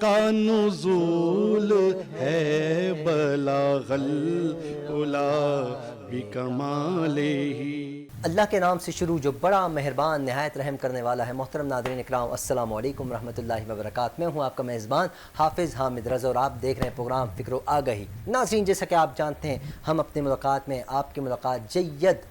کا نزول ہے بلاغ العلا بکمالہ۔ اللہ کے نام سے شروع جو بڑا مہربان نہایت رحم کرنے والا ہے۔ محترم ناظرین اکرام، السلام علیکم ورحمۃ اللہ وبرکاتہ۔ میں ہوں آپ کا میزبان حافظ حامد رضا اور آپ دیکھ رہے ہیں پروگرام فکر و آگہی۔ ناظرین، جیسا کہ آپ جانتے ہیں ہم اپنی ملاقات میں آپ کی ملاقات جید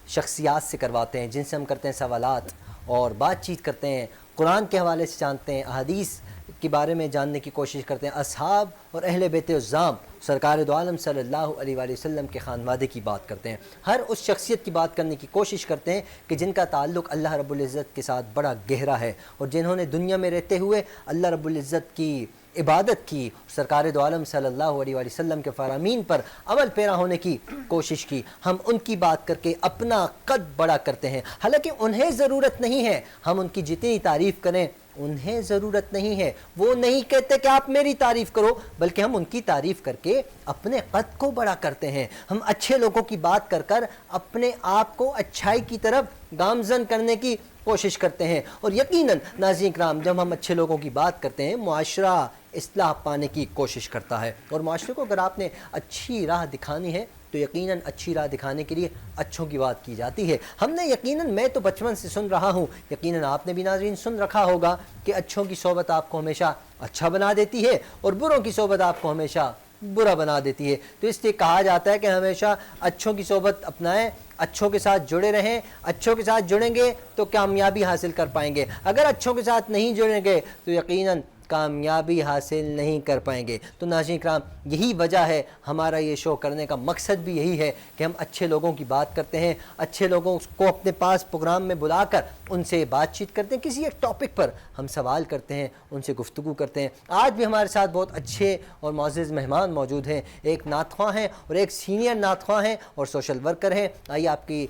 شخصیات سے کرواتے ہیں، جن سے ہم کرتے ہیں سوالات اور بات چیت کرتے ہیں، قرآن کے حوالے سے جانتے ہیں، احادیث کے بارے میں جاننے کی کوشش کرتے ہیں، اصحاب اور اہل بیت عظام سرکار دو عالم صلی اللہ علیہ وآلہ وسلم کے خانوادے کی بات کرتے ہیں۔ ہر اس شخصیت کی بات کرنے کی کوشش کرتے ہیں کہ جن کا تعلق اللہ رب العزت کے ساتھ بڑا گہرا ہے اور جنہوں نے دنیا میں رہتے ہوئے اللہ رب العزت کی عبادت کی، سرکار دو عالم صلی اللہ علیہ وآلہ وسلم کے فرامین پر عمل پیرا ہونے کی کوشش کی۔ ہم ان کی بات کر کے اپنا قد بڑا کرتے ہیں، حالانکہ انہیں ضرورت نہیں ہے ہم ان کی جتنی تعریف کریں، انہیں ضرورت نہیں ہے، وہ نہیں کہتے کہ آپ میری تعریف کرو، بلکہ ہم ان کی تعریف کر کے اپنے قد کو بڑا کرتے ہیں۔ ہم اچھے لوگوں کی بات کر کر اپنے آپ کو اچھائی کی طرف گامزن کرنے کی کوشش کرتے ہیں، اور یقیناً ناظرین کرام جب ہم اچھے لوگوں کی بات کرتے ہیں معاشرہ اصلاح پانے کی کوشش کرتا ہے، اور معاشرے کو اگر آپ نے اچھی راہ دکھانی ہے تو یقیناً اچھی راہ دکھانے کے لیے اچھوں کی بات کی جاتی ہے۔ ہم نے یقیناً، میں تو بچپن سے سن رہا ہوں، یقیناً آپ نے بھی ناظرین سن رکھا ہوگا کہ اچھوں کی صحبت آپ کو ہمیشہ اچھا بنا دیتی ہے اور بروں کی صحبت آپ کو ہمیشہ برا بنا دیتی ہے۔ تو اس لیے کہا جاتا ہے کہ ہمیشہ اچھوں کی صحبت اپنائیں، اچھوں کے ساتھ جڑے رہیں، اچھوں کے ساتھ جڑیں گے تو کامیابی حاصل کر پائیں گے، اگر اچھوں کے ساتھ نہیں جڑیں گے تو یقیناً کامیابی حاصل نہیں کر پائیں گے۔ تو ناظرین کرام یہی وجہ ہے، ہمارا یہ شو کرنے کا مقصد بھی یہی ہے کہ ہم اچھے لوگوں کی بات کرتے ہیں، اچھے لوگوں کو اپنے پاس پروگرام میں بلا کر ان سے بات چیت کرتے ہیں، کسی ایک ٹاپک پر ہم سوال کرتے ہیں، ان سے گفتگو کرتے ہیں۔ آج بھی ہمارے ساتھ بہت اچھے اور معزز مہمان موجود ہیں، ایک نعت خواں ہیں اور ایک سینئر نعت خواں ہیں اور سوشل ورکر ہیں۔ آئیے آپ کی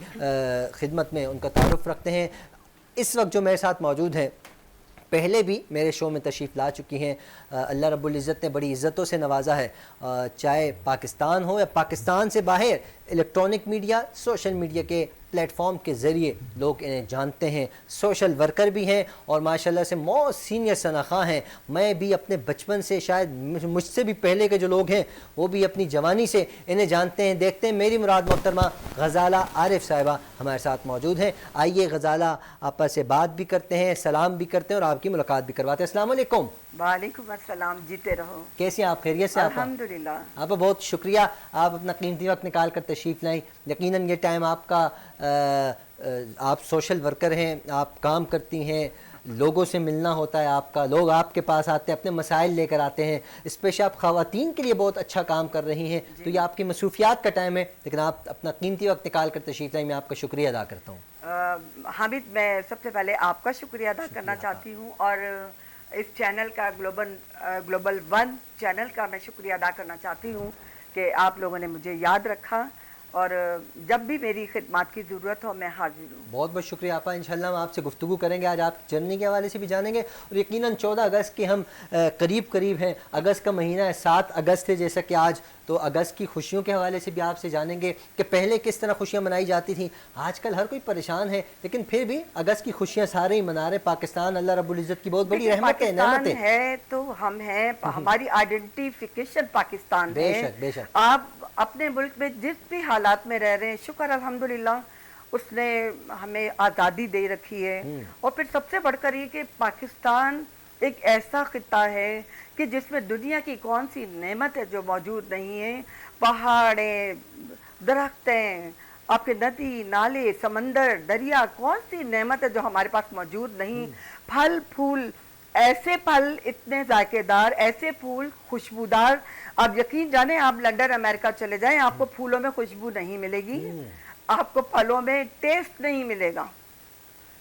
خدمت میں ان کا تعارف رکھتے ہیں۔ اس وقت جو میرے ساتھ موجود ہیں، پہلے بھی میرے شو میں تشریف لا چکی ہیں، اللہ رب العزت نے بڑی عزتوں سے نوازا ہے، چاہے پاکستان ہو یا پاکستان سے باہر، الیکٹرانک میڈیا، سوشل میڈیا کے پلیٹ فارم کے ذریعے لوگ انہیں جانتے ہیں، سوشل ورکر بھی ہیں اور ماشاءاللہ سے بہت سینئر شناخواں ہیں۔ میں بھی اپنے بچپن سے، شاید مجھ سے بھی پہلے کے جو لوگ ہیں وہ بھی اپنی جوانی سے انہیں جانتے ہیں، دیکھتے ہیں۔ میری مراد محترمہ غزالہ عارف صاحبہ ہمارے ساتھ موجود ہیں۔ آئیے غزالہ آپا سے بات بھی کرتے ہیں، سلام بھی کرتے ہیں اور آپ کی ملاقات بھی کرواتے ہیں۔ السلام علیکم۔ وعلیکم السلام، جیتے رہو۔ کیسے ہیں آپ؟ خیریت سے؟ الحمدللہ۔ آپ بہت شکریہ، آپ اپنا قیمتی وقت نکال کر تشریف لائیں۔ یقیناً یہ ٹائم آپ کا، آپ سوشل ورکر ہیں، آپ کام کرتی ہیں، لوگوں سے ملنا ہوتا ہے آپ کا، لوگ آپ کے پاس آتے ہیں، اپنے مسائل لے کر آتے ہیں، اسپیشل آپ خواتین کے لیے بہت اچھا کام کر رہی ہیں، تو یہ آپ کی مصروفیات کا ٹائم ہے، لیکن آپ اپنا قیمتی وقت نکال کر تشریف لائیں، میں آپ کا شکریہ ادا کرتا ہوں۔ حامد، میں سب سے پہلے آپ کا شکریہ ادا کرنا چاہتی ہوں، اور اس چینل کا گلوبل ون چینل کا میں شکریہ ادا کرنا چاہتی ہوں کہ آپ لوگوں نے مجھے یاد رکھا، اور جب بھی میری خدمات کی ضرورت ہو میں حاضر ہوں۔ بہت بہت شکریہ آپا، انشاءاللہ ہم آپ سے گفتگو کریں گے، آج آپ کی جرنی کے حوالے سے بھی جانیں گے، اور یقیناً 14 اگست کے ہم قریب ہیں، اگست کا مہینہ ہے، 7 اگست ہے جیسا کہ آج، تو اگست کی خوشیوں کے حوالے سے بھی آپ سے جانیں گے کہ پہلے کس طرح خوشیاں منائی جاتی تھیں۔ آج کل ہر کوئی پریشان ہے، لیکن پھر بھی اگست کی خوشیاں سارے ہی منا رہے ہیں۔ پاکستان اللہ رب العزت کی بہت بڑی رحمت ہے، نعمت ہے تو ہم ہیں، ہماری آئیڈینٹیفیکیشن پاکستان ہے۔ بے شک بے شک۔ آپ اپنے ملک میں جس بھی حالات میں رہ رہے ہیں، شکر الحمدللہ اس نے ہمیں آزادی دے رکھی ہے، اور پھر سب سے بڑھ کر یہ کہ پاکستان ایک ایسا خطہ ہے کہ جس میں دنیا کی کون سی نعمت ہے جو موجود نہیں ہے۔ پہاڑیں، درختیں، آپ کے ندی، نالے، سمندر، دریا، کون سی نعمت ہے جو ہمارے پاس موجود نہیں۔ پھل پھول، ایسے پھل اتنے ذائقے دار، ایسے پھول خوشبودار، آپ یقین جانیں، آپ لنڈن امریکہ چلے جائیں، آپ کو پھولوں میں خوشبو نہیں ملے گی، آپ کو پھلوں میں ٹیسٹ نہیں ملے گا۔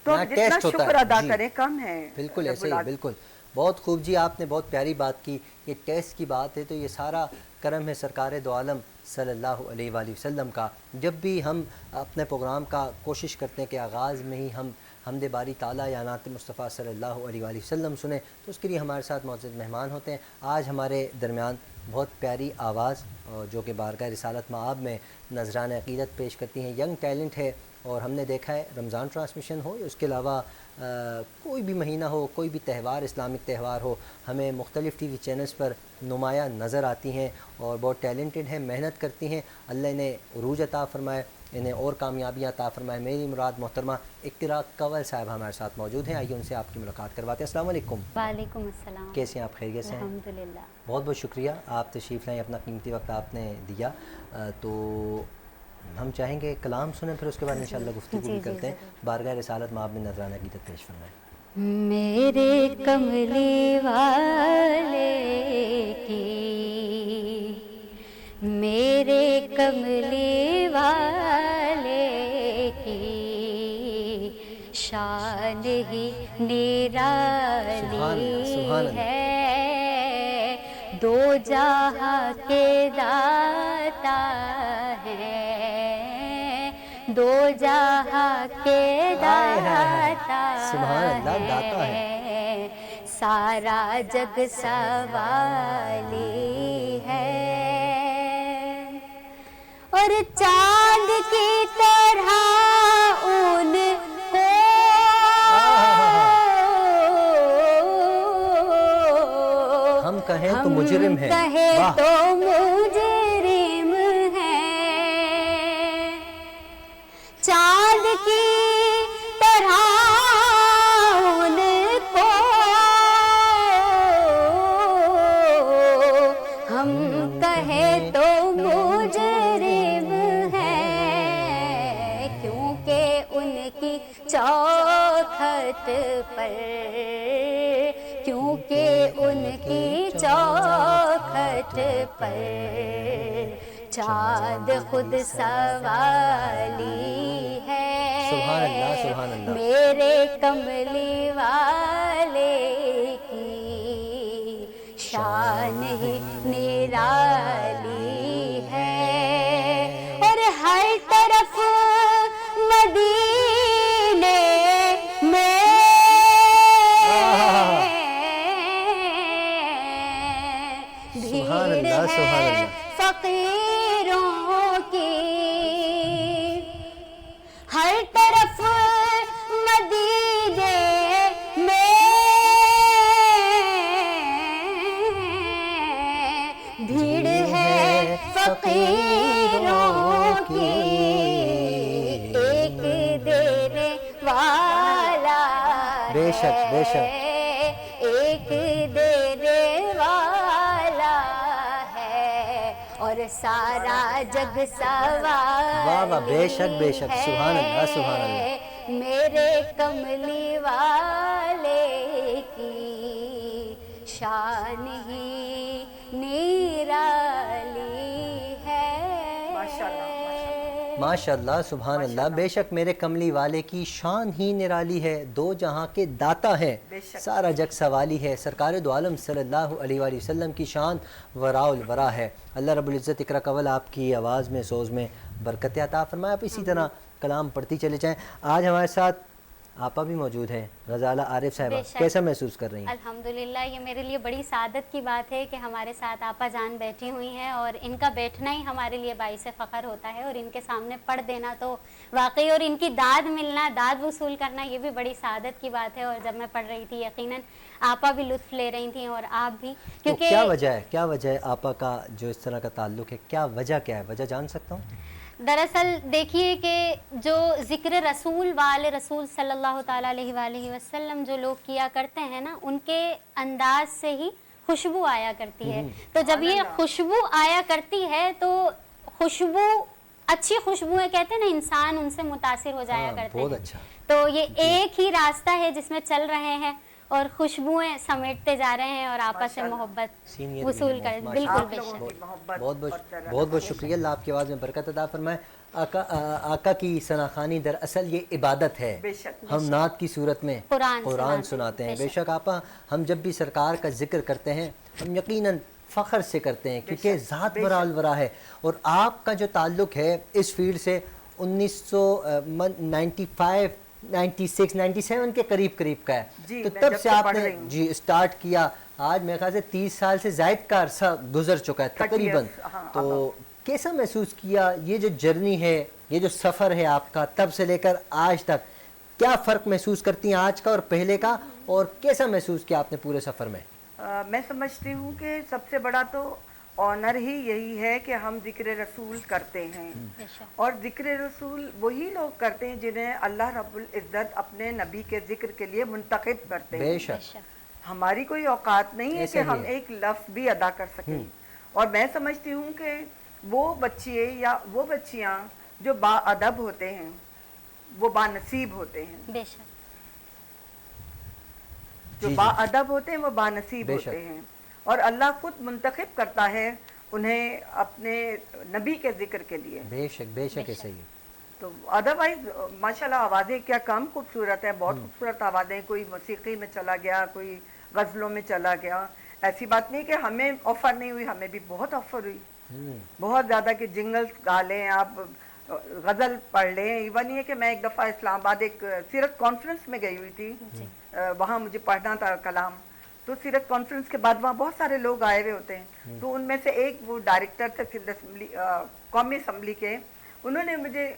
تو جتنا شکر ادا کریں کم ہے۔ بالکل ایسے ہی، بالکل، بہت خوب جی، آپ نے بہت پیاری بات کی۔ یہ ٹیسٹ کی بات ہے تو یہ سارا کرم ہے سرکار دو عالم صلی اللہ علیہ وآلہ وسلم کا۔ جب بھی ہم اپنے پروگرام کا کوشش کرتے ہیں کہ آغاز میں ہی ہم حمد باری تعالیٰ یا نعت مصطفیٰ صلی اللہ علیہ وآلہ وسلم سنیں، تو اس کے لیے ہمارے ساتھ معزز مہمان ہوتے ہیں۔ آج ہمارے درمیان بہت پیاری آواز جو کہ بارگاہ رسالت مآب میں نذران عقیدت پیش کرتی ہیں، ینگ ٹیلنٹ ہے اور ہم نے دیکھا ہے رمضان ٹرانسمیشن ہو یا اس کے علاوہ کوئی بھی مہینہ ہو، کوئی بھی تہوار، اسلامک تہوار ہو، ہمیں مختلف ٹی وی چینلز پر نمایاں نظر آتی ہیں اور بہت ٹیلنٹڈ ہیں، محنت کرتی ہیں. اللہ انہیں عروج عطا فرمائے، انہیں اور کامیابیاں عطا فرمائے. میری مراد محترمہ اقتراء کنول صاحب ہمارے ساتھ موجود ہیں. آئیے ان سے آپ کی ملاقات کرواتے ہیں. السلام علیکم. وعلیکم السلام. کیسے ہیں آپ؟ خیریت سے ہیں؟ الحمدللہ. بہت بہت شکریہ، آپ تشریف لائیں، اپنا قیمتی وقت آپ نے دیا. تو ہم چاہیں گے کلام سنیں، پھر اس کے بعد انشاءاللہ گفتگو بھی کرتے ہیں. بارگاہ رسالت مآب میں نذرانہ عقیدت پیش فرمائیں. میرے کملی والے کی، میرے کملی والے کی شان ہی نرالی ہے، دو جہاں کے داتا ہے، دو جہاں کے داتا سبحان اللہ، داتا ہے، سارا جگ سوالی ہے، اور چاند کی طرح ان کو ہم کہیں تو مجرم ہیں، کہیں تو مجرم ہیں، چاند کی طرح ان کو ہم کہیں تو مجرم ہیں، کیونکہ ان کی چوکھٹ پر، کیونکہ ان کی چوکھٹ پر چاند خود سوالی ہے، سبحان اللہ، سبحان اللہ. میرے کملی والے کی شان ہی نرالی ہے، اور ہر طرف مدینے میں سبحان بھیڑ اللہ، سبحان ہے اللہ. فقیروں کی، ہر طرف مدینے میں بھیڑ ہے فقیروں کی، ایک دینے والا بے شک، بے شک. ہے، ایک دینے والا ہے، اور سارا جگ سوالی واہ واہ، بے شک، بے شک. سبحان اللہ، سبحان اللہ. میرے کملی والے کی شان ہی نرالی ہے. ماشاء اللہ، سبحان اللہ. بے شک میرے کملی والے کی شان ہی نرالی ہے، دو جہاں کے داتا ہے، سارا جگ سوالی ہے. سرکار دو عالم صلی اللہ علیہ وآلہ وسلم کی شان وراء الورا ہے. اللہ رب العزت اقرا قول آپ کی آواز میں، سوز میں برکت عطا فرمائے. آپ اسی طرح کلام پڑھتی چلے جائیں. آج ہمارے ساتھ آپا بھی موجود ہیں، غزالہ عارف صاحبہ. کیسا محسوس کر رہی ہیں؟ الحمدللہ، یہ میرے لیے بڑی سعادت کی بات ہے کہ ہمارے ساتھ آپا جان بیٹھی ہوئی ہیں، اور ان کا بیٹھنا ہی ہمارے لیے باعث فخر ہوتا ہے، اور ان کے سامنے پڑھ دینا تو واقعی، اور ان کی داد ملنا، داد وصول کرنا، یہ بھی بڑی سعادت کی بات ہے. اور جب میں پڑھ رہی تھی یقیناً آپا بھی لطف لے رہی تھیں اور آپ بھی، کیونکہ کیا وجہ ہے، کیا وجہ ہے آپا کا جو اس طرح کا تعلق ہے؟ کیا وجہ، کیا ہے وجہ؟ جان سکتا ہوں؟ دراصل دیکھیے کہ جو ذکر رسول وآل رسول صلی اللہ تعالیٰ علیہ وآلہ وسلم جو لوگ کیا کرتے ہیں نا، ان کے انداز سے ہی خوشبو آیا کرتی ہے. تو جب یہ خوشبو آیا کرتی ہے تو خوشبو، اچھی خوشبوئیں کہتے ہیں نا، انسان ان سے متاثر ہو جایا کرتے ہیں. بہت اچھا. تو یہ ایک ہی راستہ ہے جس میں چل رہے ہیں اور خوشبوئیں سمیٹتے جا رہے ہیں اور آپس سے محبت وصول کر. بالکل بے شک. بہت بہت شکریہ. اللہ آپ کی آواز میں برکت عطا فرمائے. آقا کی ثناخوانی دراصل یہ عبادت ہے. ہم نعت کی صورت میں قرآن سناتے ہیں. بے شک آپا، ہم جب بھی سرکار کا ذکر کرتے ہیں ہم یقیناً فخر سے کرتے ہیں، کیونکہ ذات برا الورا ہے. اور آپ کا جو تعلق ہے اس فیلڈ سے 1995 96 97 کے قریب کا ہے. تو تب سے آپ نے جی اسٹارٹ کیا. آج میرے خیال سے 30 سال سے زائد کا عرصہ گزر چکا ہے تقریباً. تو کیسا محسوس کیا یہ جو جرنی ہے یہ جو سفر ہے آپ کا تب سے لے کر آج تک، کیا فرق محسوس کرتی ہیں آج کا اور پہلے کا، اور کیسا محسوس کیا آپ نے پورے سفر میں؟ میں سمجھتی ہوں کہ سب سے بڑا تو آنر ہی یہی ہے کہ ہم ذکر رسول کرتے ہیں، اور ذکر رسول وہی لوگ کرتے ہیں جنہیں اللہ رب العزت اپنے نبی کے ذکر کے لیے منتخب کرتے ہیں۔ بے شک ہماری کوئی اوقات نہیں ہے ایسا کہ ہی ہم ہے۔ ایک لفظ بھی ادا کر سکیں، اور میں سمجھتی ہوں کہ وہ بچے یا وہ بچیاں جو با ادب ہوتے ہیں وہ با نصیب ہوتے ہیں، بے شک جو جی با جی ادب ہوتے ہیں وہ با نصیب بے شک۔ ہوتے ہیں، اور اللہ خود منتخب کرتا ہے انہیں اپنے نبی کے ذکر کے لیے۔ بے شک بے شک ایسا ہی ہے۔ تو ادروائز ماشاءاللہ آوازیں کیا کم خوبصورت ہیں، بہت خوبصورت آوازیں، کوئی موسیقی میں چلا گیا، کوئی غزلوں میں چلا گیا، ایسی بات نہیں کہ ہمیں آفر نہیں ہوئی، ہمیں بھی بہت آفر ہوئی، بہت زیادہ کہ جنگلز گا لیں، آپ غزل پڑھ لیں۔ ایون یہ کہ میں ایک دفعہ اسلام آباد ایک سیرت کانفرنس میں گئی ہوئی تھی، وہاں مجھے پڑھنا تھا کلام، تو سیرت کانفرنس کے بعد وہاں بہت سارے لوگ آئے ہوئے ہوتے ہیں، تو ان میں سے ایک وہ ڈائریکٹر تھے سندھ اسمبلی قومی اسمبلی کے، انہوں نے مجھے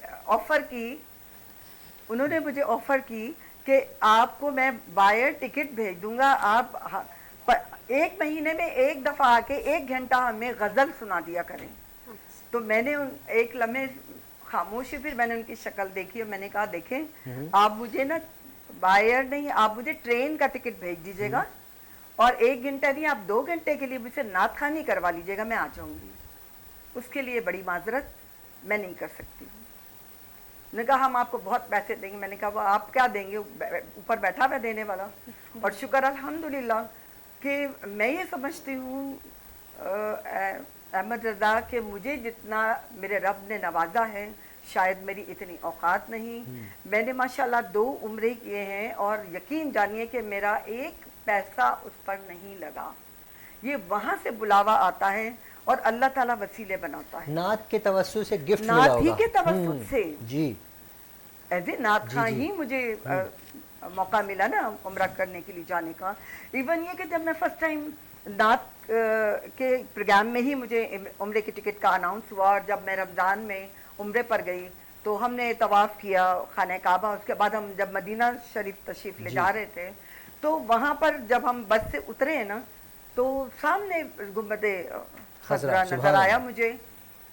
آفر کی کہ آپ کو میں بایر ٹکٹ بھیج دوں گا، آپ ایک مہینے میں ایک دفعہ آ کے 1 گھنٹہ ہمیں غزل سنا دیا کریں۔ تو میں نے ایک لمحے خاموشی، پھر میں نے ان کی شکل دیکھی اور میں نے کہا دیکھیں آپ مجھے نا بایر نہیں، آپ مجھے ٹرین کا ٹکٹ بھیج دیجیے گا، اور 1 گھنٹہ نہیں، آپ 2 گھنٹے کے لیے مجھ سے نعت خوانی کروا لیجیے گا، میں آ جاؤں گی۔ اس کے لیے بڑی معذرت، میں نہیں کر سکتی۔ نے کہا ہم آپ کو بہت پیسے دیں گے، میں نے کہا وہ آپ کیا دیں گے، اوپر بیٹھا ہوا دینے والا۔ اور شکر الحمدللہ کہ میں یہ سمجھتی ہوں احمد رضا کہ مجھے جتنا میرے رب نے نوازا ہے شاید میری اتنی اوقات نہیں۔ میں نے ماشاءاللہ 2 عمرے کیے ہیں، اور یقین جانیے کہ میرا ایک پیسہ اس پر نہیں لگا، یہ وہاں سے بلاوا آتا ہے اور اللہ تعالیٰ وسیلے بناتا ہے، نعت کے توسط سے گفٹ ملا نعت ہی ہوگا کے توسط سے، جی ایز اے نعت خواں ہی مجھے موقع ملا نا عمرہ کرنے کے لیے جانے کا۔ ایون یہ کہ جب میں فرسٹ ٹائم نعت کے پروگرام میں ہی مجھے عمرے کی ٹکٹ کا اناؤنس ہوا، اور جب میں رمضان میں عمرے پر گئی تو ہم نے طواف کیا خانہ کعبہ، اس کے بعد ہم جب مدینہ شریف تشریف لے جا رہے تھے تو وہاں پر جب ہم بس سے اترے ہیں نا تو سامنے گنبد خضرا نظر آیا مجھے،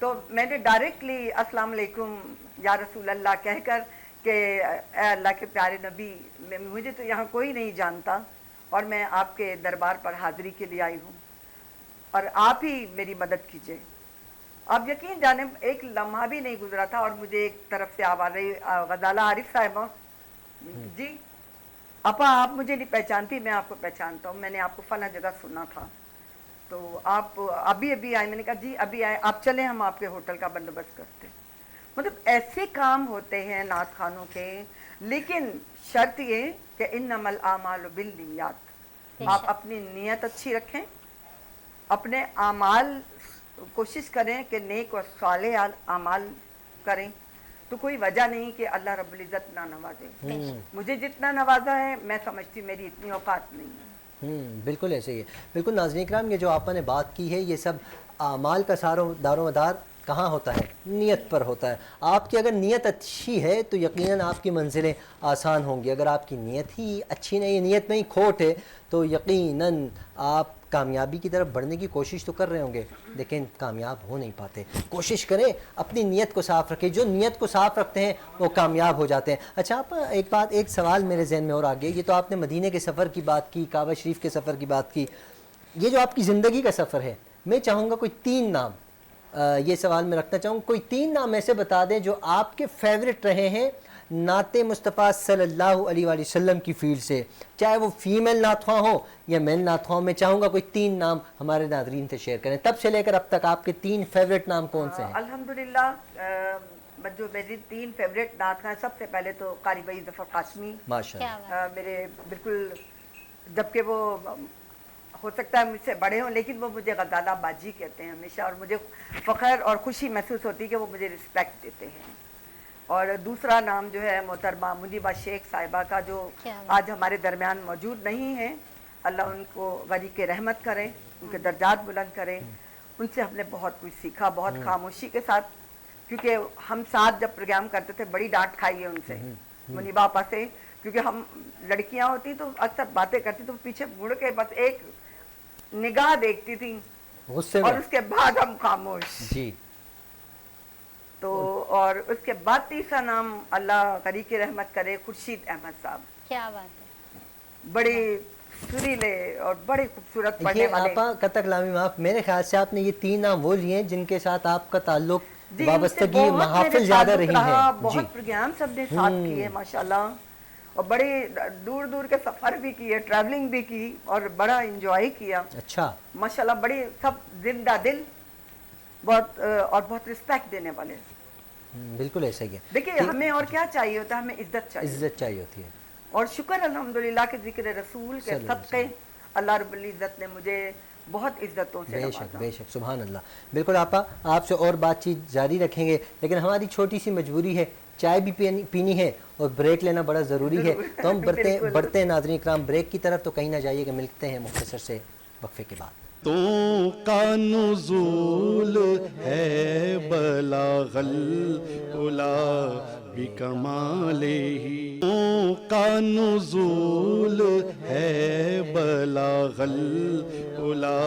تو میں نے ڈائریکٹلی السلام علیکم یا رسول اللہ کہہ کر کہ اے اللہ کے پیارے نبی، مجھے تو یہاں کوئی نہیں جانتا اور میں آپ کے دربار پر حاضری کے لیے آئی ہوں، اور آپ ہی میری مدد کیجئے۔ اب یقین جانے ایک لمحہ بھی نہیں گزرا تھا اور مجھے ایک طرف سے آواز رہی، غزالہ عارف صاحبہ جی اپا آپ مجھے نہیں پہچانتی، میں آپ کو پہچانتا ہوں، میں نے آپ کو فلاں جگہ سنا تھا، تو آپ ابھی آئے؟ میں نے کہا جی ابھی آئے، آپ چلیں ہم آپ کے ہوٹل کا بندوبست کرتے۔ مطلب ایسے کام ہوتے ہیں نعت خوانوں کے، لیکن شرط یہ کہ انما الاعمال بالنیات، آپ اپنی نیت اچھی رکھیں، اپنے اعمال کوشش کریں کہ نیک و صالح اعمال کریں، تو کوئی وجہ نہیں کہ اللہ رب العزت نہ نوازے۔ مجھے جتنا نوازا ہے میں سمجھتی میری اتنی اوقات نہیں ہے۔ بالکل ایسے ہی ہے۔ بالکل ناظرین کرام، یہ جو آپ نے بات کی ہے یہ سب اعمال کا دار و مدار کہاں ہوتا ہے؟ نیت پر ہوتا ہے۔ آپ کی اگر نیت اچھی ہے تو یقیناً آپ کی منزلیں آسان ہوں گی، اگر آپ کی نیت ہی اچھی نہیں ہے، نیت میں ہی کھوٹ ہے، تو یقیناً آپ کامیابی کی طرف بڑھنے کی کوشش تو کر رہے ہوں گے لیکن کامیاب ہو نہیں پاتے۔ کوشش کریں اپنی نیت کو صاف رکھیں، جو نیت کو صاف رکھتے ہیں وہ کامیاب ہو جاتے ہیں۔ اچھا آپ ایک سوال میرے ذہن میں اور آگے، یہ تو آپ نے مدینے کے سفر کی بات کی، کعبہ شریف کے سفر کی بات کی، یہ جو آپ کی زندگی کا سفر ہے، میں چاہوں گا کوئی 3 نام، یہ سوال میں رکھنا چاہوں، کوئی 3 نام ایسے بتا دیں جو آپ کے فیوریٹ رہے ہیں نعت مصطفیٰ صلی اللہ علیہ وآلہ وسلم کی فیلڈ سے، چاہے وہ فیمیل نعت خواں ہو یا میل نعت خواں۔ میں چاہوں گا کوئی 3 نام ہمارے ناظرین سے شیئر کریں، تب سے لے کر اب تک آپ کے 3 فیوریٹ نام کون سے ہیں؟ الحمدللہ جو میری 3 فیوریٹ نعت خواں، سب سے پہلے تو قاری بھائی ظفر قاسمی، ماشاءاللہ میرے بالکل، جبکہ وہ ہو سکتا ہے مجھ سے بڑے ہوں لیکن وہ مجھے غزالہ باجی کہتے ہیں ہمیشہ، اور مجھے فخر اور خوشی محسوس ہوتی ہے کہ وہ مجھے رسپیکٹ دیتے ہیں۔ اور دوسرا نام جو ہے محترمہ منیبہ شیخ صاحبہ کا، جو آج ہمارے درمیان موجود نہیں ہیں، اللہ ان کو غریق رحمت کرے، ان کے درجات بلند کرے۔ ان سے ہم نے بہت کچھ سیکھا، بہت خاموشی کے ساتھ क्योंकि हम साथ जब प्रोग्राम करते थे बड़ी डांट खाई है उनसे, मुनीबा आपा से, क्योंकि हम लड़कियां होती तो अक्सर बातें करती तो पीछे मुड़ के बस एक निगाह देखती थी गुस्से और में। उसके बाद हम खामोश। जी। तो और उसके बाद तीसरा नाम अल्लाह करी की रहमत करे, खुर्शीद अहमद साहब, क्या बात है। बड़े सुरीले और बड़े खूबसूरत पढ़ने ये वाले। आपा कतक लामी माफ, मेरे ख्याल से आपने ये 3 नाम वो लिए हैं जिनके साथ आपका ताल्लुक जी, वाबस्तगी उनसे बहुत महाफिल मेरे ज्यादा ताल्लुक रही रहा, है। बहुत जी। प्रोग्राम सबने साथ किए माशाल्लाह, और बड़े दूर दूर के सफर भी किए, ट्रैवलिंग भी की और बड़ा एंजॉय किया अच्छा। माशाल्लाह। बड़े सब जिंदा दिल, बहुत और बहुत रिस्पेक्ट देने वाले। बिल्कुल ऐसा ही है। देखिए हमें और क्या चाहिए होता है, हमें इज्जत चाहिए, इज्जत चाहिए होती है। और शुक्र अल्हम्दुलिल्लाह के जिक्र रसूल के सदक़े अल्लाह रब्बुल इज्जत ने मुझे बहुत इज्जतों से बेशक नवाजा। बेशक, सुभान अल्लाह। बिल्कुल आपा, आपसे और बातचीत जारी रखेंगे, लेकिन हमारी छोटी सी मजबूरी है, चाय भी पीनी है और ब्रेक लेना बड़ा ज़रूरी है। तो हम बढ़ते हैं नाज़रीन इकराम ब्रेक की तरफ। तो कहीं ना जाइएगा, मिलते हैं मुख्तसर से वक्फे के बाद। तो का नुज़ूल है बलागल उला बिकमाले ही, तो का नुज़ूल है बलागल उला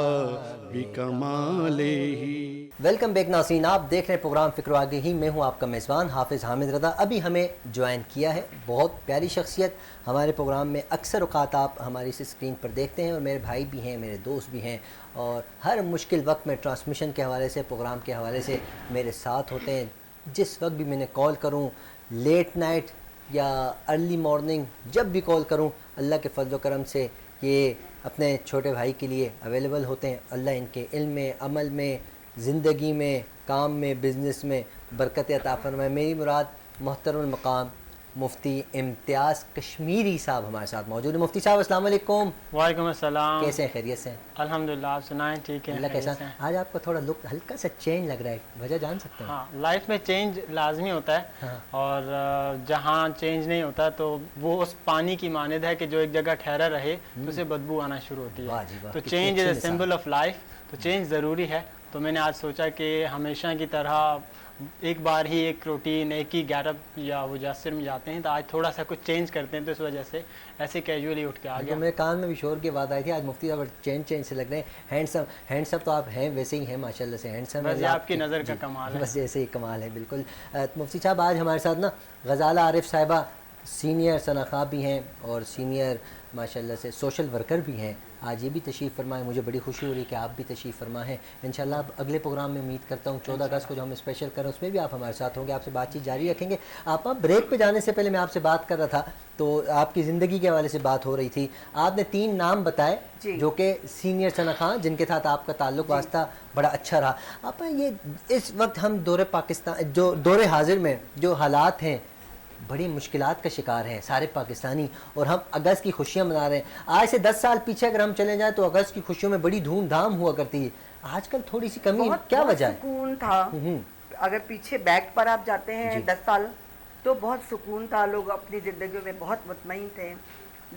बिकमाले ही। वेलकम बैक नाज़रीन, आप देख रहे हैं प्रोग्राम फ़िक्र आगे ही। मैं हूं आपका मेज़बान हाफिज़ हामिद रज़ा। अभी हमें ज्वाइन किया है बहुत प्यारी शख्सियत हमारे प्रोग्राम में। अक्सर औक़ात आप हमारी इस स्क्रीन पर देखते हैं, और मेरे भाई भी हैं, मेरे दोस्त भी हैं, और हर मुश्किल वक्त में ट्रांसमिशन के हवाले से, प्रोग्राम के हवाले से मेरे साथ होते हैं। जिस वक्त भी मैंने कॉल करूँ, लेट नाइट या अर्ली मॉर्निंग, जब भी कॉल करूँ, अल्लाह के फजल व करम से ये अपने छोटे भाई के लिए अवेलेबल होते हैं। अल्लाह इनके इल्म में, अमल में, ज़िंदगी में, काम में, बिज़नेस में बरकत अता फरमाए। मेरी मुराद मोहतरम मकाम मुफ्ती इम्तियाज़ कश्मीरी साहब हमारे साथ मौजूद है। मुफ्ती साहब अस्सलाम वालेकुम। वालेकुम अस्सलाम। कैसे हैं, खैरियत से हैं? अल्हम्दुलिल्लाह, आप सुनाएं? ठीक है, अल्लाह कैसा। खैरियत से हैं। आज आपका थोड़ा लुक हल्का सा चेंज लग रहा है, वजह जान सकते हैं? हाँ, लाइफ में चेंज लाजमी होता है। हाँ। और जहाँ चेंज नहीं होता तो वो उस पानी की मानद है कि जो एक जगह ठहरा रहे तो उसे बदबू आना शुरू होती वाह जी वाह, है। तो कितनी चेंज अच्छी इज़ मिसाल। सिंबल ऑफ लाइफ, तो चेंज ज़रूरी है। तो मैंने आज सोचा कि हमेशा की तरह एक बार ही एक रूटीन, एक ही गैरअप या वो जासर में जाते हैं, तो आज थोड़ा सा कुछ चेंज करते हैं। तो इस वजह से ऐसे कैजुअली उठ के आ तो गया। मेरे कान में भी शोर की बात आई थी, आज मुफ्ती साहब चेंज से लग रहे हैं। हैंडसम तो आप हैं, वैसे ही हैं माशाल्लाह से हैंडसम। बस ये आपकी नज़र का कमाल है। बस ऐसे ही कमाल है, बिल्कुल। मुफ्ती साहब आज हमारे साथ ना गज़ाला आरिफ साहिबा सीनियर सनाखा भी हैं और सीनियर माशाल्लाह से सोशल वर्कर भी हैं। आज ये भी तशरीफ़ फरमाएँ, मुझे बड़ी खुशी हो रही है कि आप भी तशरीफ़ फरमा हैं। इंशाल्लाह आप अगले प्रोग्राम में उम्मीद करता हूँ 14 अगस्त को जो हम स्पेशल कर रहे हैं उसमें भी आप हमारे साथ होंगे, आपसे बातचीत जारी रखेंगे। आप ब्रेक पे जाने से पहले मैं आपसे बात कर रहा था तो आपकी ज़िंदगी के हवाले से बात हो रही थी। आपने 3 नाम बताए जो कि सीनियर सनाखा जिनके साथ आपका ताल्लुक वास्ता बड़ा अच्छा रहा। आप ये इस वक्त हम दौरे पाकिस्तान, जो दौरे हाजिर में जो हालात हैं, बड़ी मुश्किलात का शिकार हैं सारे पाकिस्तानी, और हम अगस्त की खुशियां मना रहे हैं। आज से 10 साल पीछे अगर हम चले जाएं तो अगस्त की खुशियों में बड़ी धूमधाम हुआ करती है। आजकल थोड़ी सी कमी, क्या वजह है? सुकून था। अगर पीछे बैक पर आप जाते हैं 10 साल तो बहुत सुकून था, लोग अपनी ज़िंदगी में बहुत मुतमईन थे।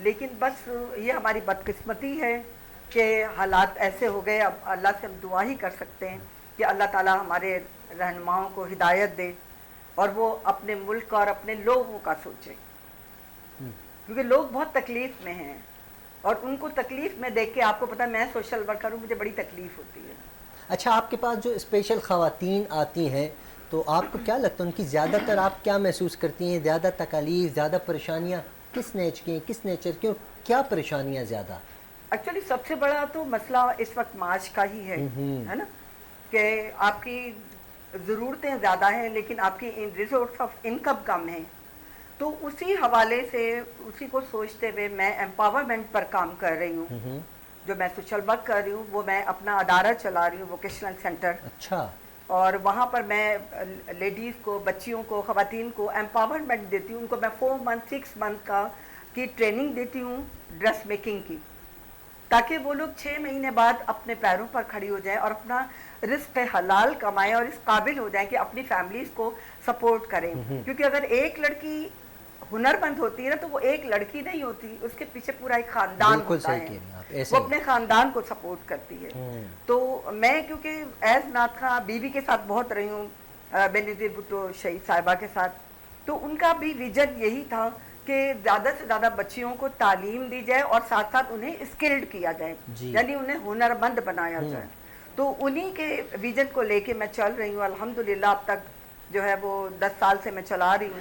लेकिन बस ये हमारी बदकिस्मती है कि हालात ऐसे हो गए। अब अल्लाह से हम दुआ ही कर सकते हैं कि अल्लाह ताला हमारे रहनुमाओं को हिदायत दे और वो अपने मुल्क और अपने लोगों का सोचे, क्योंकि लोग बहुत तकलीफ़ में हैं और उनको तकलीफ़ में देख के, आपको पता है मैं सोशल वर्कर हूँ, मुझे बड़ी तकलीफ़ होती है। अच्छा, आपके पास जो स्पेशल ख़वातीन आती हैं तो आपको क्या लगता है उनकी ज़्यादातर आप क्या महसूस करती हैं? ज़्यादा तकालीफ, ज़्यादा परेशानियाँ किस नेचर की, और क्या परेशानियाँ ज़्यादा? एक्चुअली सबसे बड़ा तो मसला इस वक्त माश का ही है ना, कि आपकी ज़रूरतें ज़्यादा हैं लेकिन आपकी रिसोर्स ऑफ इनकम कम है। तो उसी हवाले से, उसी को सोचते हुए मैं एम्पावरमेंट पर काम कर रही हूँ। जो मैं सोशल वर्क कर रही हूँ वो मैं अपना अदारा चला रही हूँ, वोकेशनल सेंटर। अच्छा। और वहाँ पर मैं लेडीज़ को, बच्चियों को, ख़वातीन को एम्पावरमेंट देती हूँ। उनको मैं 4 मंथ 6 मंथ की ट्रेनिंग देती हूँ ड्रेस मेकिंग की, ताकि वो लोग 6 महीने बाद अपने पैरों पर खड़ी हो जाएं और अपना रिस्क हलाल कमाएं और इस काबिल हो जाएं कि अपनी फैमिलीज़ को सपोर्ट करें। क्योंकि अगर एक लड़की हुनरमंद होती है ना तो वो एक लड़की नहीं होती, उसके पीछे पूरा एक ख़ानदान होता है, वो अपने ख़ानदान को सपोर्ट करती है। तो मैं क्योंकि एज नात खां बीवी के साथ बहुत रही हूँ, बेनज़ीर भुट्टो शहीद साहिबा के साथ, तो उनका भी विजन यही था कि ज़्यादा से ज़्यादा बच्चियों को तालीम दी जाए और साथ साथ उन्हें स्किल्ड किया जाए, यानी उन्हें हुनरमंद बनाया जाए। तो उन्हीं के विजन को लेके मैं चल रही हूँ। अल्हम्दुलिल्लाह अब तक जो है वो 10 साल से मैं चला रही हूँ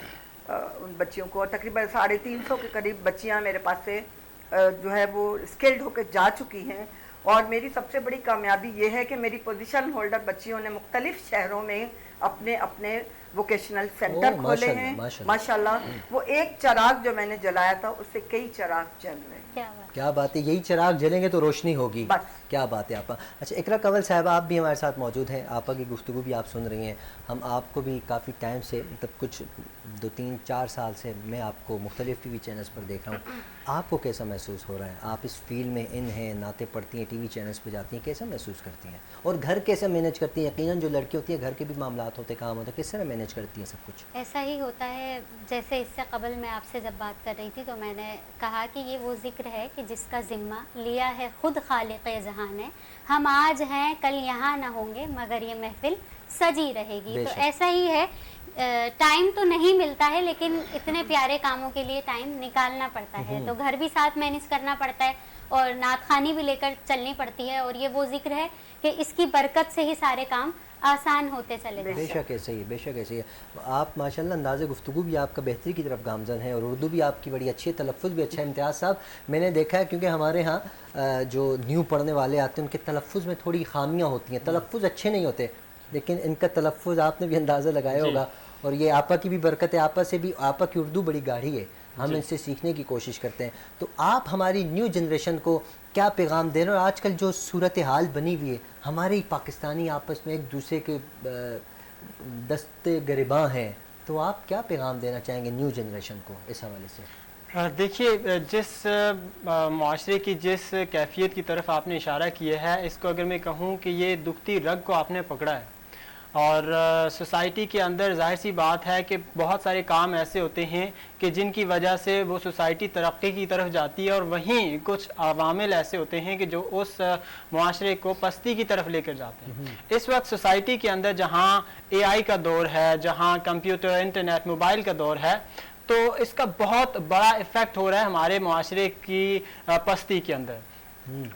उन बच्चियों को, और तकरीबन 350 के करीब बच्चियाँ मेरे पास से जो है वो स्किल्ड होकर जा चुकी हैं। और मेरी सबसे बड़ी कामयाबी ये है कि मेरी पोजीशन होल्डर बच्चियों ने मुख्तलिफ शहरों में अपने अपने वोकेशनल सेंटर खोले हैं माशाल्लाह। वो एक चिराग जो मैंने जलाया था उससे कई चिराग जल रहे हैं। क्या बात है, यही चिराग जलेंगे तो रोशनी होगी। बस। क्या बात है आपा। अच्छा इकरा कंवल साहबा, आप भी हमारे साथ मौजूद हैं, आपा की गुफ्तगू भी आप सुन रही हैं। हम आपको भी काफ़ी टाइम से, मतलब कुछ 2-3-4 साल से मैं आपको मुख्तलिफ टीवी चैनल्स पर देख रहा हूँ। आपको कैसा महसूस हो रहा है? आप इस फील्ड में इन हैं, नाते पढ़ती हैं, टीवी चैनल्स पर जाती हैं, कैसा महसूस करती हैं? और घर कैसे मैनेज करती हैं? यकीनन जो लड़की होती है घर के भी मामलात होते, काम होते, किस तरह मैनेज करती हैं सब कुछ? ऐसा ही होता है। जैसे इससे कबल मैं आपसे जब बात कर रही थी तो मैंने कहा कि ये वो जिक्र है कि जिसका ज़िम्मा लिया है खुद खालिक़े जहां ने। हम आज हैं कल यहाँ ना होंगे मगर ये महफिल सजी रहेगी। तो ऐसा ही है, टाइम तो नहीं मिलता है लेकिन इतने प्यारे कामों के लिए टाइम निकालना पड़ता है। तो घर भी साथ मैनेज करना पड़ता है और नात खानी भी लेकर चलनी पड़ती है। और ये वो जिक्र है कि इसकी बरकत से ही सारे काम आसान होते चले जाते हैं। बेशक ऐसे ही, बेशक ऐसे ही। आप माशाल्लाह अंदाज़े गुफ्तगू भी आपका बेहतरी की तरफ गामज़न है और उर्दू भी आपकी बड़ी अच्छी है, तलफ़्फ़ुज़ भी अच्छा है। इम्तियाज़ साहब, मैंने देखा है क्योंकि हमारे यहाँ जो न्यू पढ़ने वाले आते हैं उनके तलफ़्फ़ुज़ में थोड़ी खामियाँ होती हैं, तलफ़्फ़ुज़ अच्छे नहीं होते, लेकिन इनका तलफ़्फ़ुज़ आपने भी अंदाज़ा लगाया होगा। और ये आपा की भी बरकत है, आपा से भी, आपा की उर्दू बड़ी गाढ़ी है, हम इनसे सीखने की कोशिश करते हैं। तो आप हमारी न्यू जनरेशन को क्या पैगाम दे रहे हो? आजकल जो सूरत हाल बनी हुई है, हमारे ही पाकिस्तानी आपस में एक दूसरे के दस्ते गिरबां हैं, तो आप क्या पैगाम देना चाहेंगे न्यू जनरेशन को इस हवाले से? देखिए, जिस माशरे की जिस कैफियत की तरफ आपने इशारा किया है, इसको अगर मैं कहूँ कि ये दुखती रग को आपने पकड़ा है। और सोसाइटी के अंदर जाहिर सी बात है कि बहुत सारे काम ऐसे होते हैं कि जिनकी वजह से वो सोसाइटी तरक्की की तरफ जाती है, और वहीं कुछ अवामिल ऐसे होते हैं कि जो उस मुआशरे को पस्ती की तरफ लेकर जाते हैं। इस वक्त सोसाइटी के अंदर जहाँ AI का दौर है, जहाँ कंप्यूटर, इंटरनेट, मोबाइल का दौर है, तो इसका बहुत बड़ा इफ़ेक्ट हो रहा है हमारे मुआशरे की पस्ती के अंदर।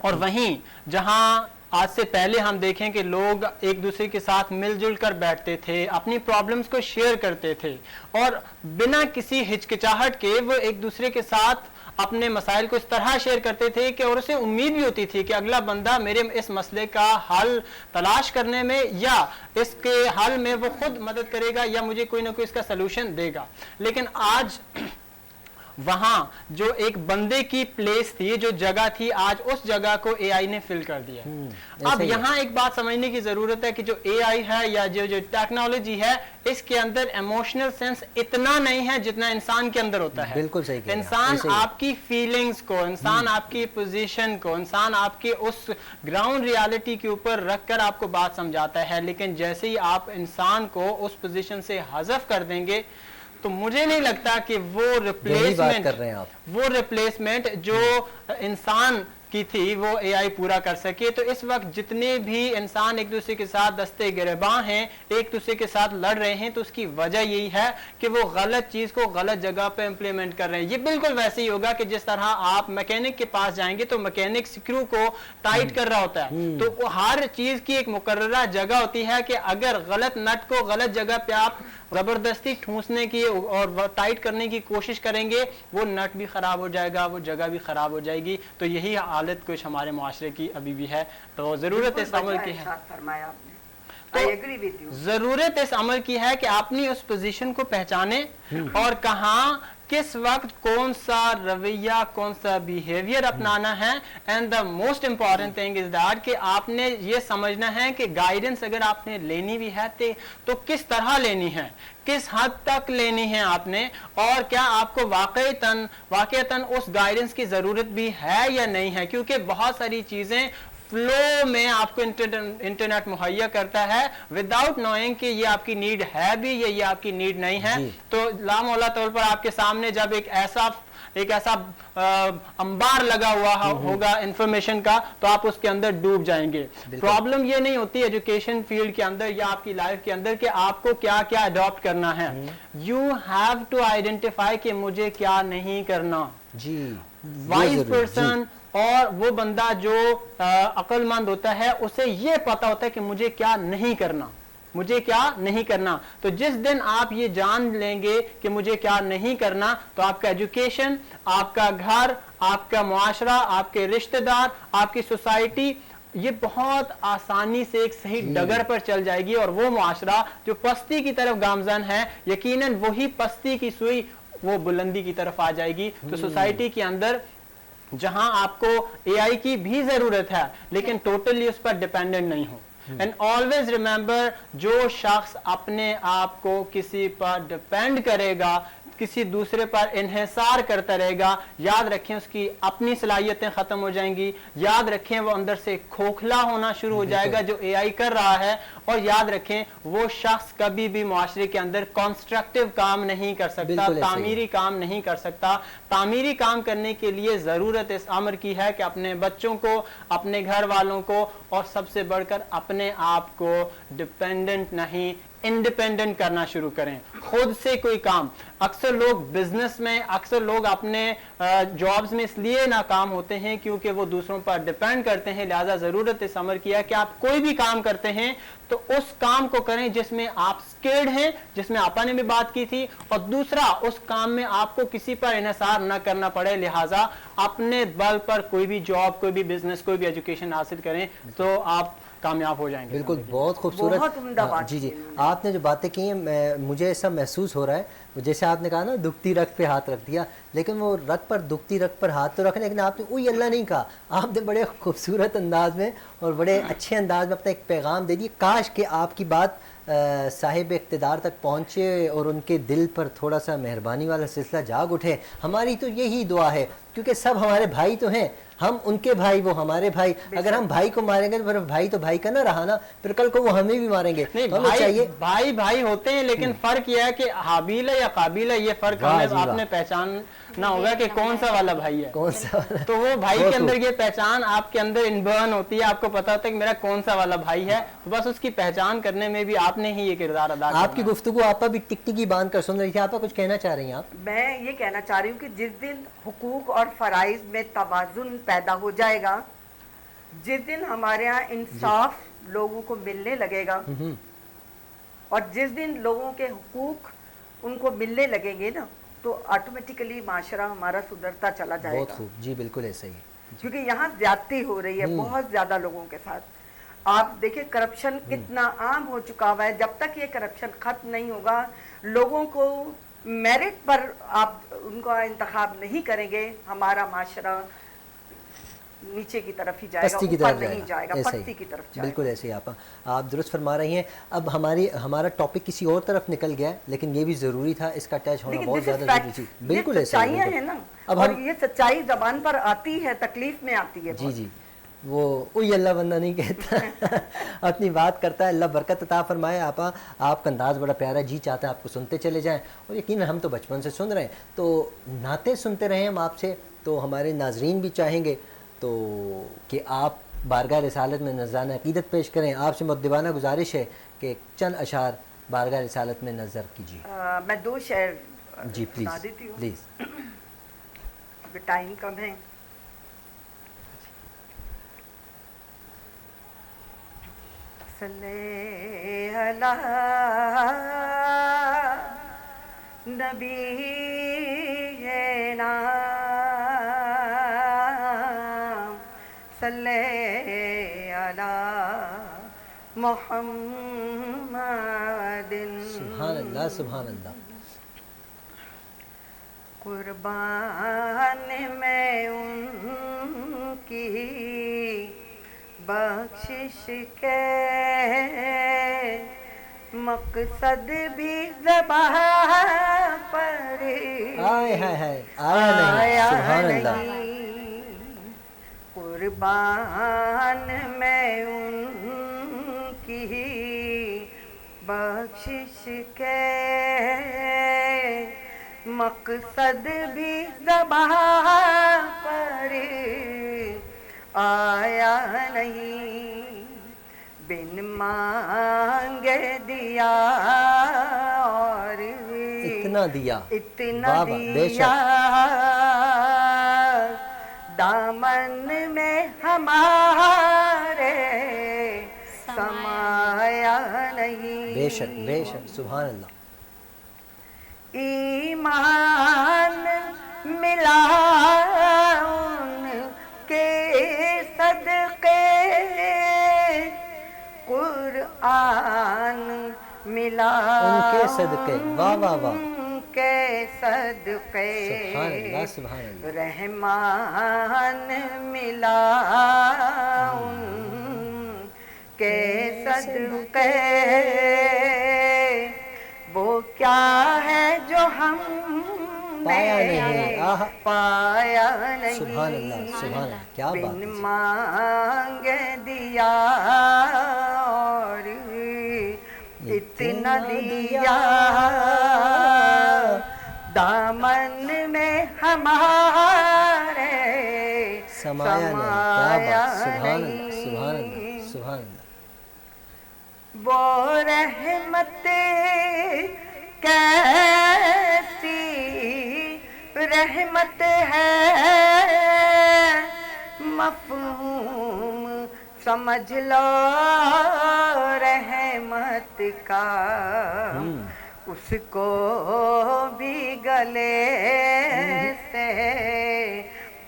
और वहीं जहाँ आज से पहले हम देखें कि लोग एक दूसरे के साथ मिलजुल कर बैठते थे, अपनी प्रॉब्लम्स को शेयर करते थे और बिना किसी हिचकिचाहट के वो एक दूसरे के साथ अपने मसाइल को इस तरह शेयर करते थे कि और उसे उम्मीद भी होती थी कि अगला बंदा मेरे इस मसले का हल तलाश करने में या इसके हल में वो खुद मदद करेगा या मुझे कोई ना कोई इसका सलूशन देगा। लेकिन आज वहां जो एक बंदे की प्लेस थी, जो जगह थी, आज उस जगह को AI ने फिल कर दिया। अब यहाँ एक बात समझने की जरूरत है कि जो AI है या जो टेक्नोलॉजी है, इसके अंदर इमोशनल सेंस इतना नहीं है जितना इंसान के अंदर होता है। बिल्कुल सही। इंसान आपकी फीलिंग्स को, इंसान आपकी पोजीशन को, इंसान आपकी उस ग्राउंड रियलिटी के ऊपर रखकर आपको बात समझाता है, लेकिन जैसे ही आप इंसान को उस पोजीशन से हज़फ कर देंगे तो मुझे नहीं लगता कि वो रिप्लेसमेंट जो इंसान की थी वो AI पूरा कर सके। तो इस वक्त जितने भी इंसान एक दूसरे के साथ दस्ते गिरबां हैं, एक दूसरे के साथ लड़ रहे हैं, तो उसकी वजह यही है कि वो गलत चीज को गलत जगह पे इंप्लीमेंट कर रहे हैं। ये बिल्कुल वैसे ही होगा कि जिस तरह आप मैकेनिक के पास जाएंगे तो मैकेनिक स्क्रू को टाइट कर रहा होता है, तो हर चीज की एक मुकर्ररा जगह होती है कि अगर गलत नट को गलत जगह पे आप जबरदस्ती ठूंसने की और टाइट करने की कोशिश करेंगे, वो नट भी खराब हो जाएगा, वो जगह भी खराब हो जाएगी। तो यही हालत कुछ हमारे मुआशरे की अभी भी है। तो जरूरत इस अमल की है, तो जरूरत इस अमल की है कि आपने उस पोजीशन को पहचाने और कहाँ किस वक्त कौन सा रवैया, कौन सा बिहेवियर अपनाना है। And the most important thing is that कि आपने ये समझना है कि गाइडेंस अगर आपने लेनी भी है तो किस तरह लेनी है, किस हद तक लेनी है आपने, और क्या आपको वाकईतन उस गाइडेंस की जरूरत भी है या नहीं है। क्योंकि बहुत सारी चीजें फ्लो में आपको इंटरनेट मुहैया करता है विदाउट नोइंग कि ये आपकी नीड है भी या ये आपकी नीड नहीं है। तो लामौला तौर पर आपके सामने जब एक ऐसा ایک ایسا अंबार लगा हुआ होगा इंफॉर्मेशन का, तो आप उसके अंदर डूब जाएंगे. प्रॉब्लम ये नहीं होती एजुकेशन फील्ड के अंदर या आपकी लाइफ के अंदर कि आपको क्या क्या अडॉप्ट करना है. यू हैव टू आइडेंटिफाई कि मुझे क्या नहीं करना. जी, वाइज पर्सन और वो बंदा जो अक्लमंद होता है उसे ये पता होता है कि मुझे क्या नहीं करना, मुझे क्या नहीं करना. तो जिस दिन आप ये जान लेंगे कि मुझे क्या नहीं करना, तो आपका एजुकेशन, आपका घर, आपका मुआशरा, आपके रिश्तेदार, आपकी सोसाइटी, ये बहुत आसानी से एक सही डगर पर चल जाएगी. और वो मुआशरा जो पस्ती की तरफ गामजन है, यकीनन वही पस्ती की सुई वो बुलंदी की तरफ आ जाएगी. तो सोसाइटी के अंदर जहां आपको एआई की भी जरूरत है, लेकिन टोटली उस पर डिपेंडेंट नहीं हो. एंड ऑलवेज रिमेंबर, जो शख्स अपने आप को किसी पर डिपेंड करेगा, किसी दूसरे पर इन्हिसार करता रहेगा, याद रखें उसकी अपनी सलाहियतें खत्म हो जाएंगी. याद रखें वो अंदर से खोखला होना शुरू हो जाएगा जो एआई कर रहा है. और याद रखें वो शख्स कभी भी मुआशरे के अंदर कंस्ट्रक्टिव काम नहीं कर सकता, तामीरी काम नहीं कर सकता. तामीरी काम करने के लिए जरूरत इस अमर की है कि अपने बच्चों को, अपने घर वालों को और सबसे बढ़कर अपने आप को डिपेंडेंट नहीं, इंडिपेंडेंट करना शुरू करें. खुद से कोई काम. अक्सर लोग बिजनेस में, अक्सर लोग अपने जॉब्स में इसलिए नाकाम होते हैं क्योंकि वो दूसरों पर डिपेंड करते हैं. लिहाजा जरूरत इस अमर की है कि आप कोई भी काम करते हैं तो उस काम को करें जिसमें आप स्किल्ड हैं, जिसमें आपा ने भी बात की थी. और दूसरा, उस काम में आपको किसी पर इन्हिसार न करना पड़े. लिहाजा अपने बल पर कोई भी जॉब, कोई भी बिजनेस, कोई भी एजुकेशन हासिल करें तो आप कामयाब हो जाएंगे. बिल्कुल, बहुत खूबसूरत. बहुत उम्दा बात. जी जी, आपने जो बातें की हैं, मुझे ऐसा महसूस हो रहा है जैसे आपने कहा ना, दुखती रग पे हाथ रख दिया. लेकिन वो रग पर, दुखती रग पर हाथ तो रखने, लेकिन आपने उई अल्लाह नहीं कहा. आपने बड़े खूबसूरत अंदाज में और बड़े अच्छे अंदाज में अपना एक पैगाम दे दिया. काश कि आपकी बात साहिब इक़्तिदार तक पहुँचे और उनके दिल पर थोड़ा सा मेहरबानी वाला सिलसिला जाग उठे. हमारी तो यही दुआ है, क्योंकि सब हमारे भाई तो हैं, हम उनके भाई, वो हमारे भाई. अगर हम भाई को मारेंगे तो फिर भाई तो भाई का ना रहा ना, फिर कल को वो हमें भी मारेंगे. नहीं, तो हमें चाहिए, भाई भाई होते हैं, लेकिन फर्क यह है कि हाबील है या काबिल है, ये फर्क हमें आपने पहचानना होगा कि कौन सा वाला भाई है, कौन सा वाला. तो वो भाई के अंदर ये पहचान आपके अंदर इनबर्न होती है. आपको पता होता है कि मेरा कौन सा वाला भाई है. तो बस उसकी पहचान करने में भी आपने ही ये किरदार अदा करना है. आपकी गुफ्तगू आपा भी टिकटिकी बांध कर सुन रही थी. आपा कुछ कहना चाह रही हैं आप? मैं ये कहना चाह रही हूँ कि जिस दिन हुकूक और फराइज में तवाज़ुन पैदा हो जाएगा, जिस दिन हमारे यहाँ इंसाफ लोगों को मिलने लगेगा, और जिस दिन लोगों के हुकूक उनको मिलने लगेंगे ना, तो ऑटोमेटिकली माशरा हमारा सुधरता चला जाएगा. बहुत खूब. जी बिल्कुल ऐसा ही है. क्योंकि यहाँ ज्यादती हो रही है बहुत ज्यादा लोगों के साथ. आप देखिए करप्शन कितना आम हो चुका हुआ है. जब तक ये करप्शन खत्म नहीं होगा, लोगों को मेरिट पर आप उनका इंतखाब नहीं करेंगे, हमारा माशरा नीचे की तरफ ही जाएगा, पस्ती की ऊपर तरफ नहीं जाएगा, ऐसा पस्ती ही. की तरफ जाएगा. बिल्कुल ऐसे ही आप दुरुस्त फरमा रही हैं. अब हमारा टॉपिक किसी और तरफ निकल गया है, लेकिन ये भी ज़रूरी था, इसका टच होना लेकिन बहुत this is ज़्यादा fact. जरूरी थी. बिल्कुल ये ऐसा ही सच्चाइयाँ हैं ना, अब और हम, ये सच्चाई जबान पर आती है, तकलीफ में आती है. जी जी, वो उई अल्लाह बंदा नहीं कहता अपनी बात करता है. अल्लाह बरकत अता फरमाए. आपा, आपका अंदाज़ बड़ा प्यारा है, जी चाहता है आपको सुनते चले जाएं. और यकीन हम तो बचपन से सुन रहे हैं, तो नाते सुनते रहें हम आपसे. तो हमारे नाजरीन भी चाहेंगे तो कि आप बारगाह रिसालत में नज़रान अक़ीदत पेश करें. आपसे मुद्दबाना गुजारिश है कि चंद अशार बारगाह रिसालत में नज़र कीजिए. मैं दो शेर जी सुना देती हूँ, प्लीज़. अभी टाइम कम है. सल्ले अला नबी है ना, सल्ले अला मुहम्मदिन. सुभान अल्लाह, सुभान अल्लाह. कुर्बान मैं उनकी बख्शिश के, मकसद भी ज़बां पर आय हाय हाय, आया नहीं. सुभान अल्लाह. कुर्बान मैं उनकी बख्शिश के, मकसद भी ज़बां पर आया नहीं, बिन मांगे दिया और इतना दिया, इतना वाह वाह, दिया, दामन में हमारे समाया नहीं। बेशक बेशक, सुभान अल्लाह। ईमान मिला उनके सदके, कुरान मिला उनके सदके, वाह वाह वाह, उनके सदके, सुभान अल्लाह सुभान अल्लाह। रहमान मिला उनके सदके, वो क्या है जो हम पाया नहीं, आहा, पाया नहीं, सुभान अल्लाह सुभान अल्लाह, क्या बात बिन है। मांगे दिया और इतना दिया, दामन में हमारे समाया नहीं, क्या बात, सुभान अल्लाह सुभान अल्लाह सुभान अल्लाह। वो रहमत कैसी रहमत है, मफ़हूम समझ लो रहमत का, उसको भी गले से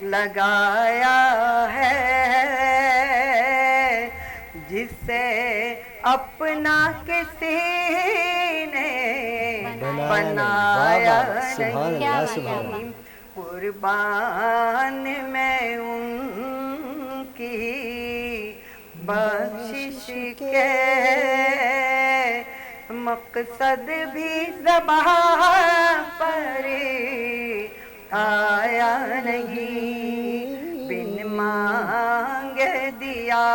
लगाया है, जिसे अपना किसी ने बनाया नहीं, कुर्बान में उनकी बख्शिश के, मकसद भी ज़बां पर आया नहीं, बिन मांगे दिया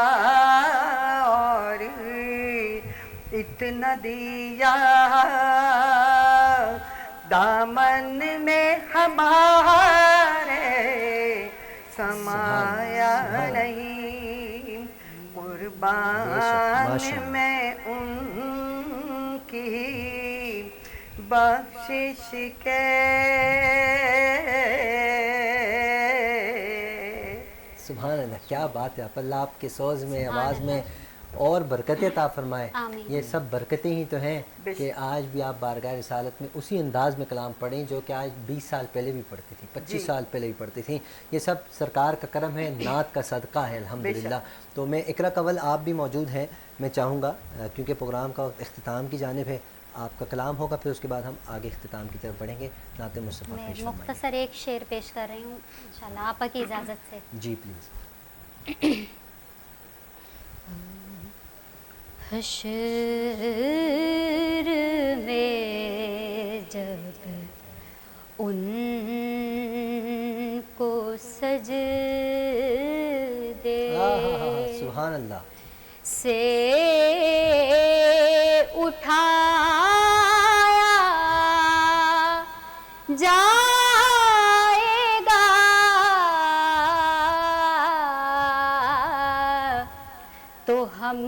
और इतना दिया, दामन में हमारे समाया नहीं, कुर्बान में उनकी बख्शिश के। सुभान अल्लाह, क्या बात है। अल्लाह आपके सोज़ में, आवाज़ में और बरकतें अता फरमाए। ये सब बरकतें ही तो हैं कि आज भी आप बारगाह रिसालत में उसी अंदाज में कलाम पढ़ें जो कि आज 20 साल पहले भी पढ़ती थी, 25 साल पहले भी पढ़ती थी। ये सब सरकार का करम है, नात का सदका है अल्हम्दुलिल्लाह। तो मैं इकरा कवल आप भी मौजूद हैं, मैं चाहूँगा क्योंकि प्रोग्राम का इख्तिताम की जानिब है, आपका कलाम होगा, फिर उसके बाद हम आगे इख्तिताम की तरफ बढ़ेंगे। नाते मुस्तफ़ा मैं पेश फरमाइए। मुख्तसर एक शेर पेश कर रही हूँ इंशाल्लाह आपकी इजाज़त से। जी प्लीज़। हश्र में जब उनको सजदे सुभान अल्लाह से उठाया जाएगा, तो हम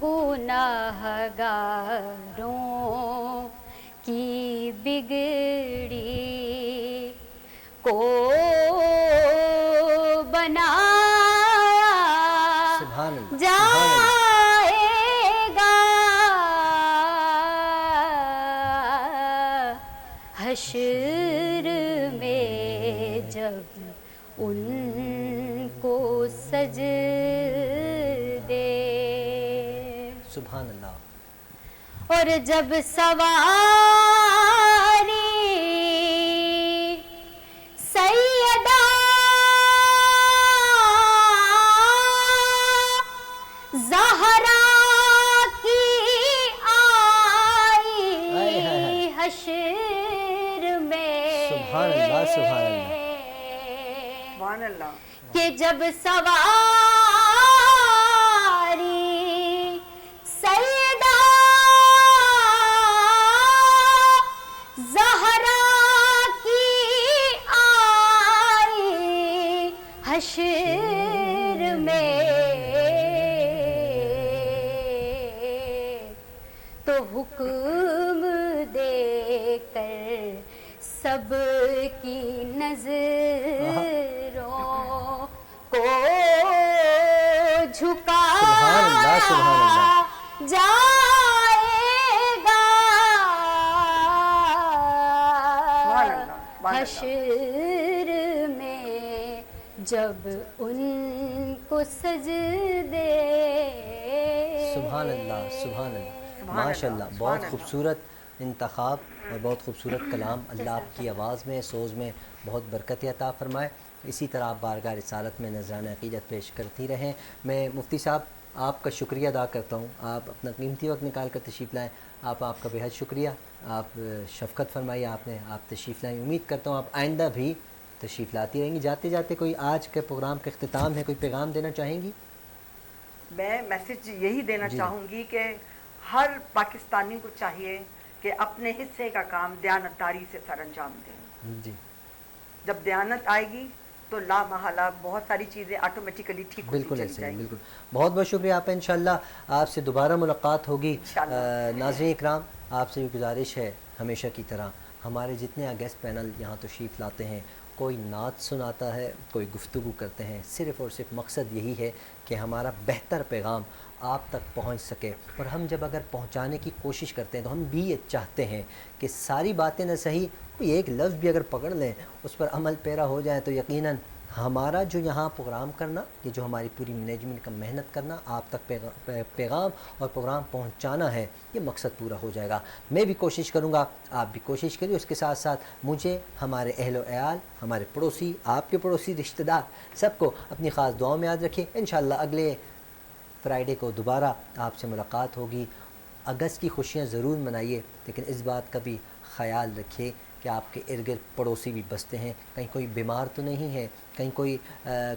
गुनाहगारों की बिगड़ी को बनाया जाएगा, हश्र में जब उनको सजदे। सुभान अल्लाह। और जब सवारी सैयदा ज़हरा की आई हश्र में, सुभान अल्लाह सुभान अल्लाह सुभान अल्लाह। कि जब सवारी सैयदा ज़हरा की تو حکم دے کر سب کی نظروں کو جھکا سبحان اللہ، سبحان اللہ۔ جائے گا سبحان اللہ، سبحان اللہ۔ حشر میں جب ان کو سجدے سبحان اللہ، سبحان اللہ، ماشاء اللہ، بہت خوبصورت انتخاب اور بہت خوبصورت کلام۔ اللہ آپ کی آواز میں، سوز میں بہت برکت عطا فرمائے۔ اسی طرح آپ بارگاہ رسالت میں نذرانہ عقیدت پیش کرتی رہیں۔ میں مفتی صاحب آپ کا شکریہ ادا کرتا ہوں، آپ اپنا قیمتی وقت نکال کر تشریف لائیں، آپ کا بے حد شکریہ۔ آپ شفقت فرمائی آپ نے، آپ تشریف لائیں، امید کرتا ہوں آپ آئندہ بھی تشریف لاتی رہیں گی۔ جاتے جاتے کوئی آج کے پروگرام کا اختتام ہے، کوئی پیغام دینا چاہیں گی؟ میں میسج یہی دینا جی۔ چاہوں گی کہ ہر پاکستانی کو چاہیے کہ اپنے حصے کا کام دیانتداری سے سر انجام دے۔ جی جب دیانت آئے گی تو لا محالہ بہت ساری چیزیں آٹومیٹیکلی ٹھیک ہوتی بالکل چلی ایسے ہی، جائیں گی۔ بالکل۔ بہت بہت شکریہ آپ کا، انشاءاللہ آپ سے دوبارہ ملاقات ہوگی۔ انشاءاللہ۔ ناظرین اکرام، آپ سے بھی گزارش ہے ہمیشہ کی طرح، ہمارے جتنے گیسٹ پینل یہاں تشریف لاتے ہیں، کوئی نعت سناتا ہے، کوئی گفتگو کرتے ہیں، صرف اور صرف مقصد یہی ہے کہ ہمارا بہتر پیغام آپ تک پہنچ سکے۔ اور ہم جب اگر پہنچانے کی کوشش کرتے ہیں تو ہم بھی یہ چاہتے ہیں کہ ساری باتیں نہ صحیح، کوئی ایک لفظ بھی اگر پکڑ لیں، اس پر عمل پیرا ہو جائے، تو یقیناً ہمارا جو یہاں پروگرام کرنا، یہ جو ہماری پوری مینجمنٹ کا محنت کرنا، آپ تک پیغام اور پروگرام پہنچانا ہے، یہ مقصد پورا ہو جائے گا۔ میں بھی کوشش کروں گا، آپ بھی کوشش کریے، اس کے ساتھ ساتھ مجھے، ہمارے اہل و عیال، ہمارے پڑوسی، آپ کے پڑوسی، رشتہ دار، سب کو اپنی خاص دعاؤں میں یاد رکھیں۔ انشاءاللہ اگلے فرائیڈے کو دوبارہ آپ سے ملاقات ہوگی۔ اگست کی خوشیاں ضرور منائیے، لیکن اس بات کا بھی خیال رکھیے کہ آپ کے ارد گرد پڑوسی بھی بستے ہیں، کہیں کوئی بیمار تو نہیں ہے، کہیں کوئی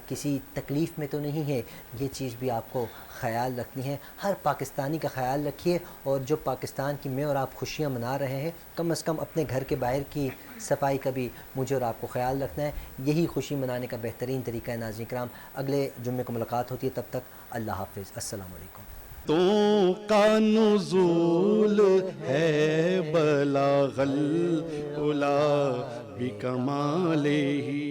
کسی تکلیف میں تو نہیں ہے، یہ چیز بھی آپ کو خیال رکھنی ہے۔ ہر پاکستانی کا خیال رکھیے، اور جو پاکستان کی میں اور آپ خوشیاں منا رہے ہیں، کم از کم اپنے گھر کے باہر کی صفائی کا بھی مجھے اور آپ کو خیال رکھنا ہے۔ یہی خوشی منانے کا بہترین طریقہ ہے۔ ناظرین کرام، اگلے جمعے کو ملاقات ہوتی ہے، تب تک اللہ حافظ، السلام علیکم۔ تو کا نزول ہے بلاغ العلا بکمالہ۔